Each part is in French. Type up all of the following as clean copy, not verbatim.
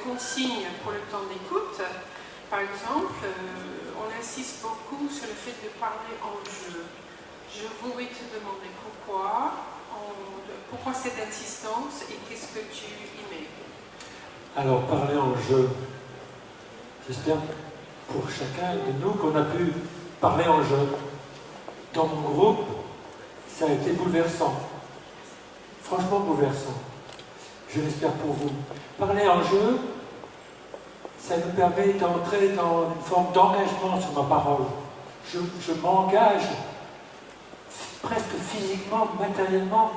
consignes pour le temps d'écoute. Par exemple, on insiste beaucoup sur le fait de parler en jeu. Je voudrais te demander pourquoi cette insistance et qu'est-ce que tu y mets? Alors, parler en jeu. J'espère pour chacun de nous qu'on a pu parler en jeu. Dans mon groupe, ça a été bouleversant. Franchement bouleversant. Je l'espère pour vous. Parler en jeu, ça nous permet d'entrer dans une forme d'engagement sur ma parole. Je m'engage presque physiquement, matériellement,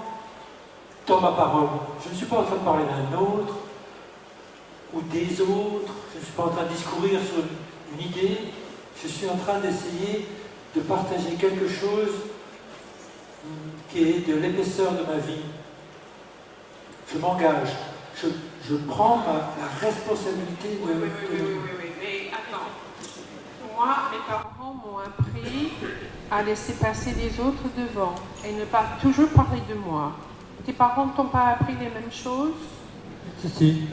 dans ma parole. Je ne suis pas en train de parler d'un autre ou des autres. Je ne suis pas en train de discourir sur une idée. Je suis en train d'essayer de partager quelque chose qui est de l'épaisseur de ma vie. Je m'engage. Je prends la responsabilité de... Oui. Mais attends. Moi, mes parents m'ont appris à laisser passer les autres devant et ne pas toujours parler de moi. Tes parents ne t'ont pas appris les mêmes choses? Si.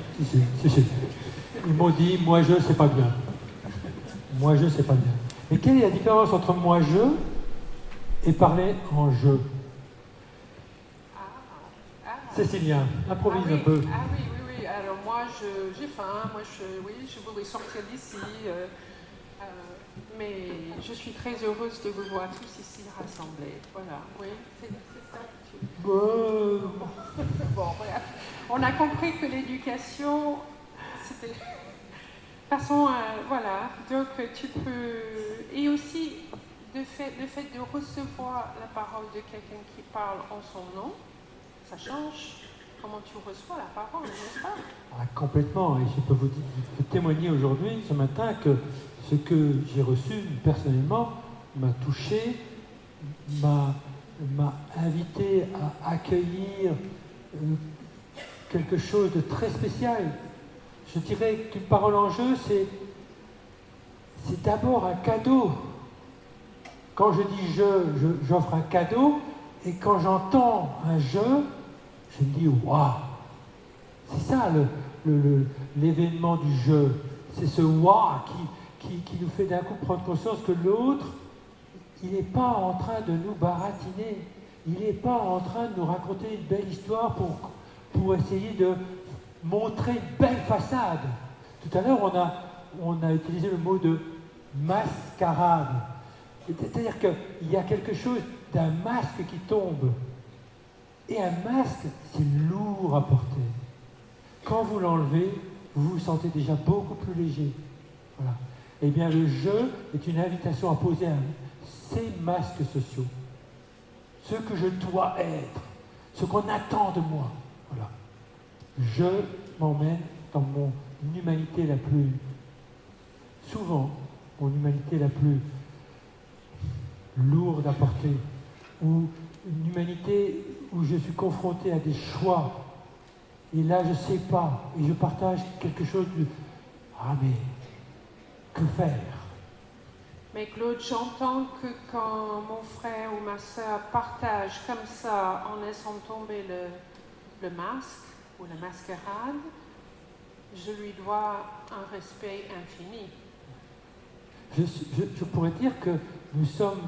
Ils m'ont dit, moi je, c'est pas bien. Moi je, c'est pas bien. Mais quelle est la différence entre moi je et parler en jeu? Cécilia, improvise un peu. Ah oui. Alors moi, j'ai faim. Moi, je voudrais sortir d'ici. Mais je suis très heureuse de vous voir tous ici rassemblés. Voilà, oui, c'est ça que tu... Bon, bref. On a compris que l'éducation, c'était... Façon, voilà, donc tu peux... Et aussi, le fait de recevoir la parole de quelqu'un qui parle en son nom, ça change comment tu reçois la parole, n'est-ce pas? Complètement, et je peux vous témoigner aujourd'hui, ce matin, que ce que j'ai reçu personnellement m'a touché, m'a invité à accueillir quelque chose de très spécial. Je dirais qu'une parole en jeu, c'est d'abord un cadeau. Quand je dis j'offre un cadeau, et quand j'entends un jeu, je me dis waouh! C'est ça l'événement du jeu. C'est ce waouh qui nous fait d'un coup prendre conscience que l'autre, il n'est pas en train de nous baratiner. Il n'est pas en train de nous raconter une belle histoire pour essayer de montrer une belle façade. Tout à l'heure, on a utilisé le mot de mascarade. C'est-à-dire qu'il y a quelque chose d'un masque qui tombe. Et un masque, c'est lourd à porter. Quand vous l'enlevez, vous vous sentez déjà beaucoup plus léger. Voilà. Eh bien, le jeu est une invitation à poser ces masques sociaux. Ce que je dois être, ce qu'on attend de moi. Voilà. Je m'emmène dans mon humanité la plus... Souvent, mon humanité la plus lourde à porter. Ou une humanité où je suis confronté à des choix. Et là, je ne sais pas. Et je partage quelque chose de... Ah, mais que faire? Mais Claude, j'entends que quand mon frère ou ma sœur partage comme ça, en laissant tomber le masque ou la mascarade, je lui dois un respect infini. Je pourrais dire que nous sommes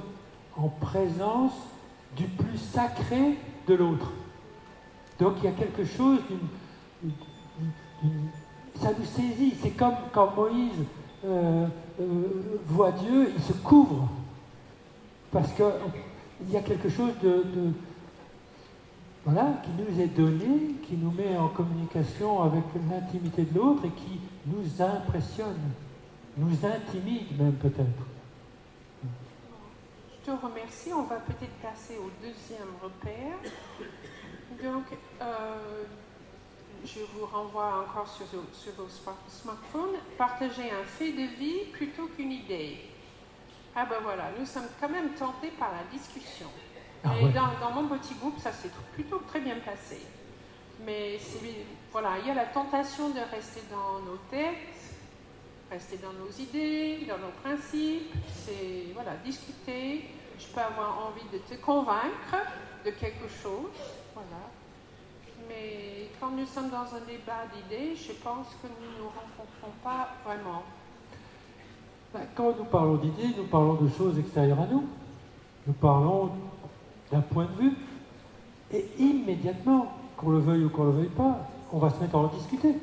en présence du plus sacré de l'autre. Donc il y a quelque chose ça nous saisit. C'est comme quand Moïse voit Dieu, il se couvre. Parce qu'il y a quelque chose voilà, qui nous est donné, qui nous met en communication avec l'intimité de l'autre et qui nous impressionne, nous intimide même peut-être. Je te remercie. On va peut-être passer au deuxième repère. Donc, je vous renvoie encore sur vos smartphones. Partagez un fait de vie plutôt qu'une idée. Ah ben voilà, nous sommes quand même tentés par la discussion. Et ouais. Dans mon petit groupe, ça s'est plutôt très bien passé. Mais voilà, il y a la tentation de rester dans nos têtes, rester dans nos idées, dans nos principes. C'est, voilà, discuter. Je peux avoir envie de te convaincre de quelque chose. Voilà. Mais quand nous sommes dans un débat d'idées, je pense que nous ne nous rencontrons pas vraiment. Quand nous parlons d'idées, nous parlons de choses extérieures à nous. Nous parlons d'un point de vue. Et immédiatement, qu'on le veuille ou qu'on ne le veuille pas, on va se mettre à en discuter.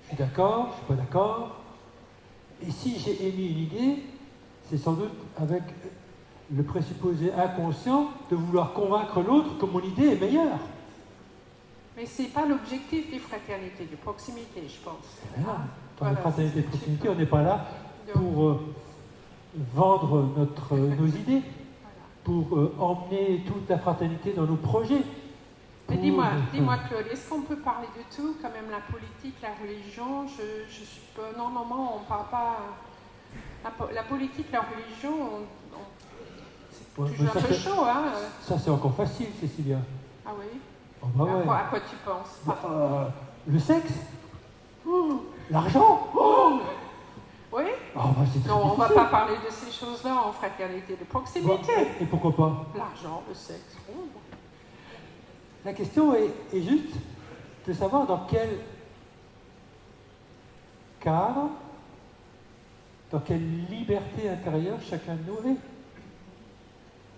Je suis d'accord, je ne suis pas d'accord. Et si j'ai émis une idée, c'est sans doute avec le présupposé inconscient de vouloir convaincre l'autre que mon idée est meilleure. Mais ce n'est pas l'objectif des fraternités de proximité, je pense. Dans les fraternités de proximité, on n'est pas là pour vendre nos idées, pour emmener toute la fraternité dans nos projets. Mais dis-moi Claude, est-ce qu'on peut parler de tout, quand même la politique, la religion? Normalement, on ne parle pas... La politique, la religion, c'est toujours un peu chaud, hein? Ça, c'est encore facile, Cécilia. Ah oui? Oh, bah ouais. À quoi tu penses? Le sexe? L'argent? Oui? Oh, bah, non, on ne va pas parler de ces choses-là en fraternité de proximité. Et pourquoi pas? L'argent, le sexe. La question est juste de savoir dans quel cadre, dans quelle liberté intérieure chacun de nous est.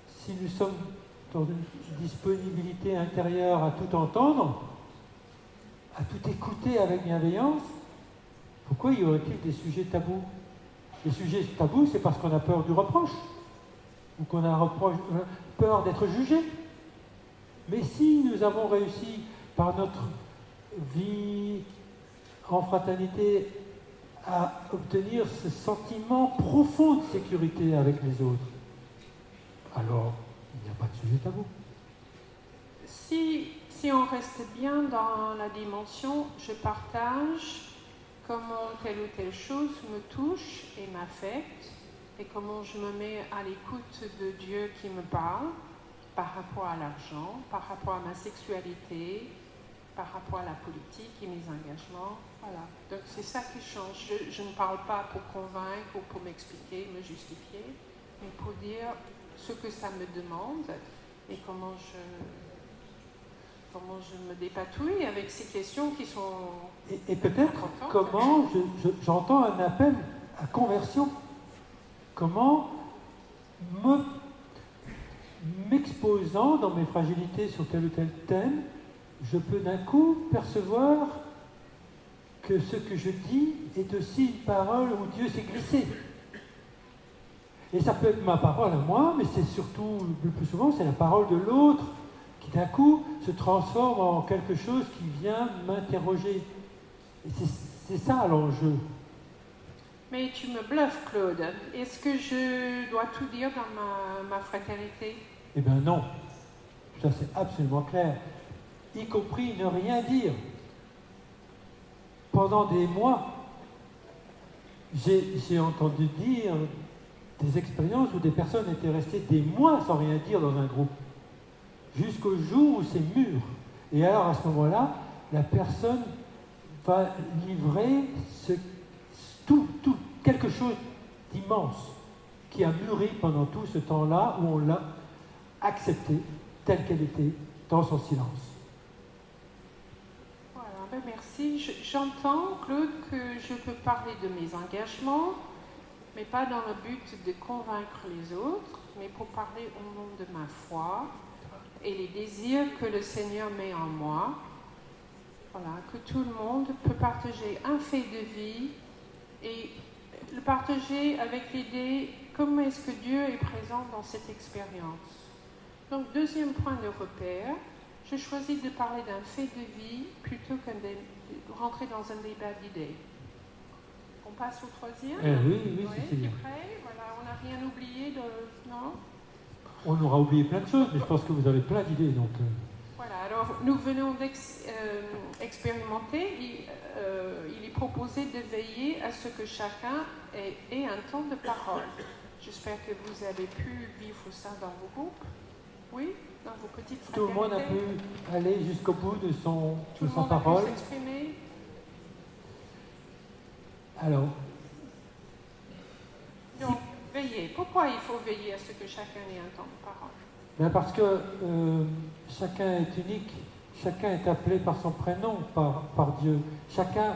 Si nous sommes dans une disponibilité intérieure à tout entendre, à tout écouter avec bienveillance, pourquoi y aurait-il des sujets tabous? Les sujets tabous, c'est parce qu'on a peur du reproche, ou qu'on a peur d'être jugé. Mais si nous avons réussi par notre vie en fraternité à obtenir ce sentiment profond de sécurité avec les autres, alors il n'y a pas de sujet tabou. Si on reste bien dans la dimension, je partage comment telle ou telle chose me touche et m'affecte, et comment je me mets à l'écoute de Dieu qui me parle, par rapport à l'argent, par rapport à ma sexualité, par rapport à la politique et mes engagements. Voilà. Donc c'est ça qui change. Je ne parle pas pour convaincre ou pour m'expliquer, me justifier, mais pour dire ce que ça me demande et comment je me dépatouille avec ces questions qui sont et peut-être importantes. Comment j'entends un appel à conversion. Comment m'exposant dans mes fragilités sur tel ou tel thème, je peux d'un coup percevoir que ce que je dis est aussi une parole où Dieu s'est glissé. Et ça peut être ma parole à moi, mais c'est surtout, le plus souvent, c'est la parole de l'autre qui d'un coup se transforme en quelque chose qui vient m'interroger. Et c'est ça l'enjeu. Mais tu me bluffes, Claude. Est-ce que je dois tout dire dans ma fraternité? Eh bien non. Ça c'est absolument clair. Y compris ne rien dire. Pendant des mois, j'ai entendu dire des expériences où des personnes étaient restées des mois sans rien dire dans un groupe, jusqu'au jour où c'est mûr. Et alors à ce moment-là, la personne va livrer quelque chose d'immense qui a mûri pendant tout ce temps-là où on l'a acceptée telle qu'elle était dans son silence. Voilà, ben merci. J'entends, Claude, que je peux parler de mes engagements, mais pas dans le but de convaincre les autres, mais pour parler au nom de ma foi et les désirs que le Seigneur met en moi. Voilà, que tout le monde peut partager un fait de vie et le partager avec l'idée comment est-ce que Dieu est présent dans cette expérience. Donc, deuxième point de repère, je choisis de parler d'un fait de vie plutôt que de rentrer dans un débat d'idées. On passe au troisième? Oui, c'est bien. Prêt? Voilà, on n'a rien oublié de... Non? On aura oublié plein de choses, mais je pense que vous avez plein d'idées. Donc, Voilà, alors nous venons d'expérimenter. Il est proposé de veiller à ce que chacun ait un temps de parole. J'espère que vous avez pu vivre ça dans vos groupes. Oui, dans vos petites fraternités. Tout le monde a pu aller jusqu'au bout de sa parole. Tout le monde a pu s'exprimer. Alors. Donc, veiller. Pourquoi il faut veiller à ce que chacun ait un temps de parole? Bien parce que chacun est unique, chacun est appelé par son prénom, par Dieu. Chacun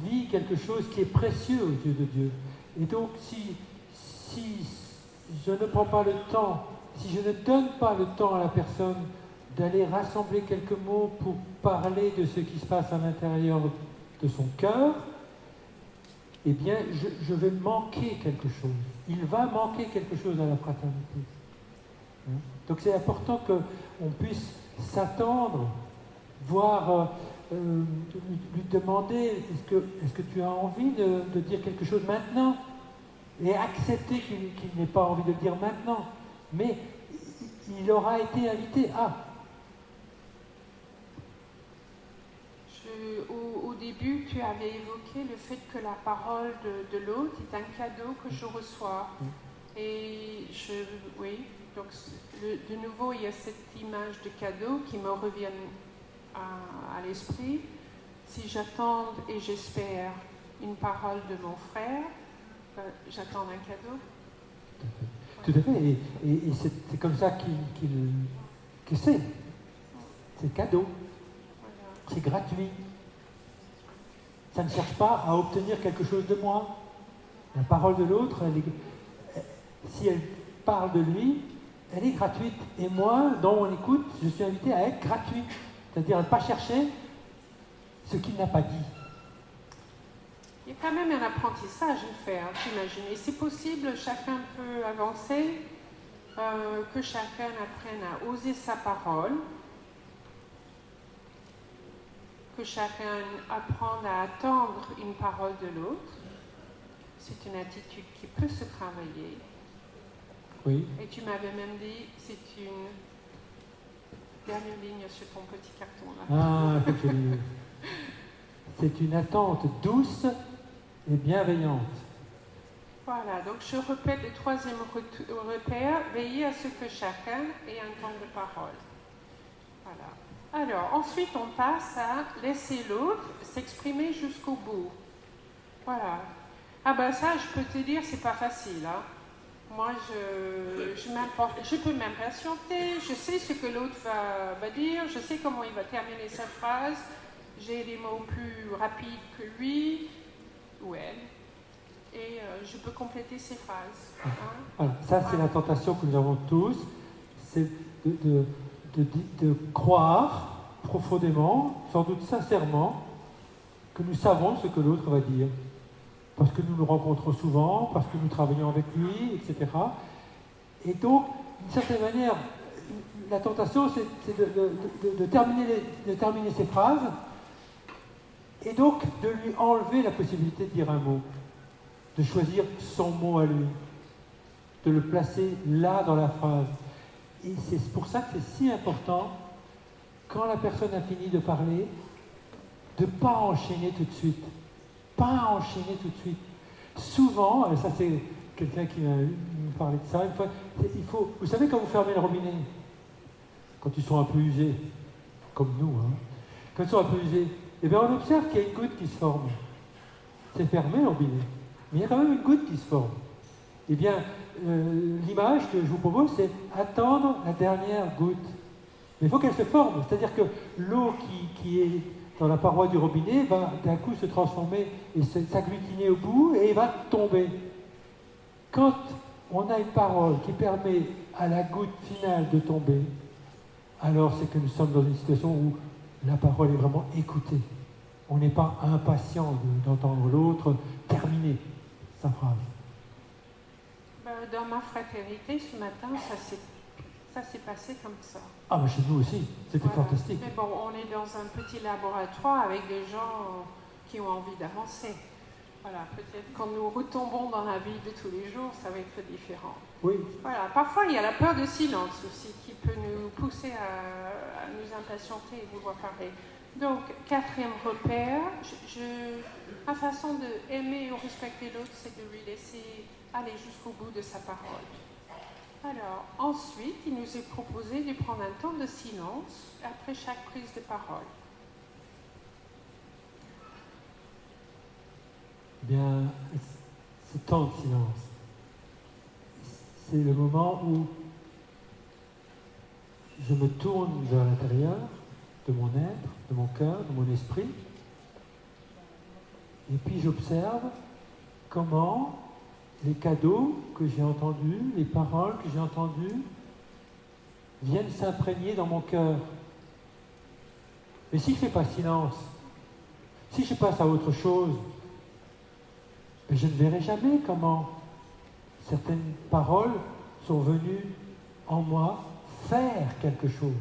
vit quelque chose qui est précieux aux yeux de Dieu. Et donc, si je ne prends pas le temps, si je ne donne pas le temps à la personne d'aller rassembler quelques mots pour parler de ce qui se passe à l'intérieur de son cœur, eh bien, je vais manquer quelque chose. Il va manquer quelque chose à la fraternité. Donc c'est important qu'on puisse s'attendre, voire lui demander est-ce que tu as envie de dire quelque chose maintenant, et accepter qu'il n'ait pas envie de le dire maintenant. Mais il aura été invité à. Au début, tu avais évoqué le fait que la parole de l'autre est un cadeau que je reçois. Et oui, donc de nouveau, il y a cette image de cadeau qui me revient à l'esprit. Si j'attends et j'espère une parole de mon frère, j'attends un cadeau. Tout à fait, et c'est comme ça que c'est. C'est cadeau. Voilà. C'est gratuit. Ça ne cherche pas à obtenir quelque chose de moi. La parole de l'autre, si elle parle de lui, elle est gratuite. Et moi, dans mon écoute, je suis invité à être gratuit. C'est-à-dire à ne pas chercher ce qu'il n'a pas dit. Il y a quand même un apprentissage à faire, j'imagine. Et c'est possible, chacun peut avancer, que chacun apprenne à oser sa parole, que chacun apprenne à attendre une parole de l'autre. C'est une attitude qui peut se travailler. Oui. Et tu m'avais même dit, c'est une dernière ligne sur ton petit carton là. Ah, c'est une attente douce et bienveillante. Voilà, donc je répète le troisième repère, veiller à ce que chacun ait un temps de parole. Voilà. Alors, ensuite on passe à laisser l'autre s'exprimer jusqu'au bout. Voilà. Ah ben ça, je peux te dire, c'est pas facile, hein. Moi, je peux m'impatienter, je sais ce que l'autre va dire, je sais comment il va terminer sa phrase, j'ai des mots plus rapides que lui ou elle, et je peux compléter ses phrases. Hein. Voilà, ça c'est la tentation que nous avons tous, c'est de croire profondément, sans doute sincèrement, que nous savons ce que l'autre va dire. Parce que nous le rencontrons souvent, parce que nous travaillons avec lui, etc. Et donc, d'une certaine manière, la tentation, c'est de terminer ses phrases, et donc de lui enlever la possibilité de dire un mot, de choisir son mot à lui, de le placer là dans la phrase. Et c'est pour ça que c'est si important, quand la personne a fini de parler, de ne pas enchaîner tout de suite. Pas enchaîner tout de suite. Souvent, ça c'est quelqu'un qui m'a parlé de ça, une fois, vous savez quand vous fermez le robinet, quand ils sont un peu usés, comme nous, hein, quand ils sont un peu usés, eh bien on observe qu'il y a une goutte qui se forme. C'est fermé le robinet, mais il y a quand même une goutte qui se forme. Eh bien, l'image que je vous propose, c'est attendre la dernière goutte. Mais il faut qu'elle se forme, c'est-à-dire que l'eau qui est dans la paroi du robinet va d'un coup se transformer et s'agglutiner au bout et va tomber. Quand on a une parole qui permet à la goutte finale de tomber, alors c'est que nous sommes dans une situation où la parole est vraiment écoutée. On n'est pas impatient d'entendre l'autre terminer sa phrase. Dans ma fraternité, ce matin, ça s'est passé comme ça. Ah, mais chez nous aussi, c'était fantastique. Mais bon, on est dans un petit laboratoire avec des gens qui ont envie d'avancer. Voilà, peut-être quand nous retombons dans la vie de tous les jours, ça va être différent. Oui. Voilà, parfois il y a la peur de silence aussi qui peut nous pousser à nous impatienter et vouloir parler. Donc, quatrième repère, ma façon d'aimer ou respecter l'autre, c'est de lui laisser aller jusqu'au bout de sa parole. Alors, ensuite, il nous est proposé de prendre un temps de silence après chaque prise de parole. Bien, ce temps de silence, c'est le moment où je me tourne vers l'intérieur, de mon être, de mon cœur, de mon esprit. Et puis j'observe comment les cadeaux que j'ai entendus, les paroles que j'ai entendues, viennent s'imprégner dans mon cœur. Mais si je ne fais pas silence, si je passe à autre chose, je ne verrai jamais comment certaines paroles sont venues en moi faire quelque chose,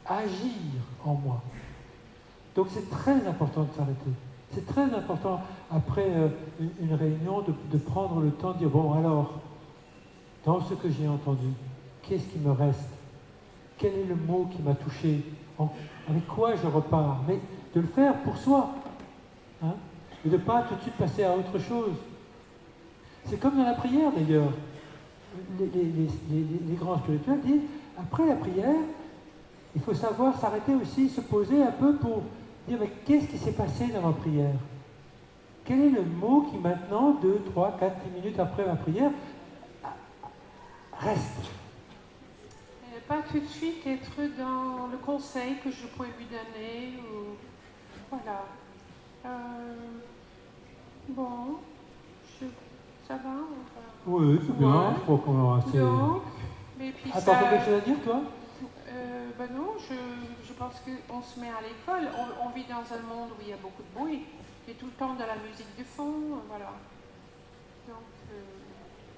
agir en moi. Donc c'est très important de s'arrêter. C'est très important, après une réunion, de prendre le temps de dire, bon alors, dans ce que j'ai entendu, qu'est-ce qui me reste? Quel est le mot qui m'a touché? Avec quoi je repars? Mais de le faire pour soi. Hein? Et de ne pas tout de suite passer à autre chose. C'est comme dans la prière d'ailleurs. Les grands spirituels disent, après la prière, il faut savoir s'arrêter aussi, se poser un peu pour dire, mais qu'est-ce qui s'est passé dans ma prière? Quel est le mot qui maintenant, 2, 3, 4, 10 minutes après ma prière, reste? Et pas tout de suite être dans le conseil que je pourrais lui donner, ou... Voilà. Bon, ça va? Oui, c'est bien, Ouais. je crois qu'on a assez... Donc, mais puis Attends, ça... t'as quelque chose à dire, toi? Ben non, je pense qu'on se met à l'école, on vit dans un monde où il y a beaucoup de bruit, il y a tout le temps de la musique de fond, voilà. Donc,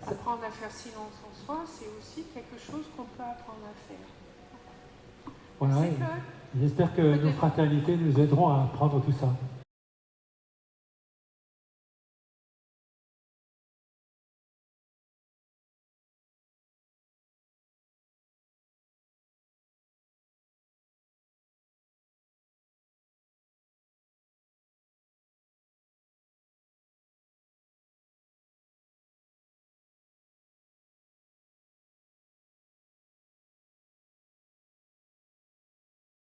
apprendre à faire silence en soi, c'est aussi quelque chose qu'on peut apprendre à faire. Voilà, j'espère que nos fraternités nous aideront à apprendre tout ça.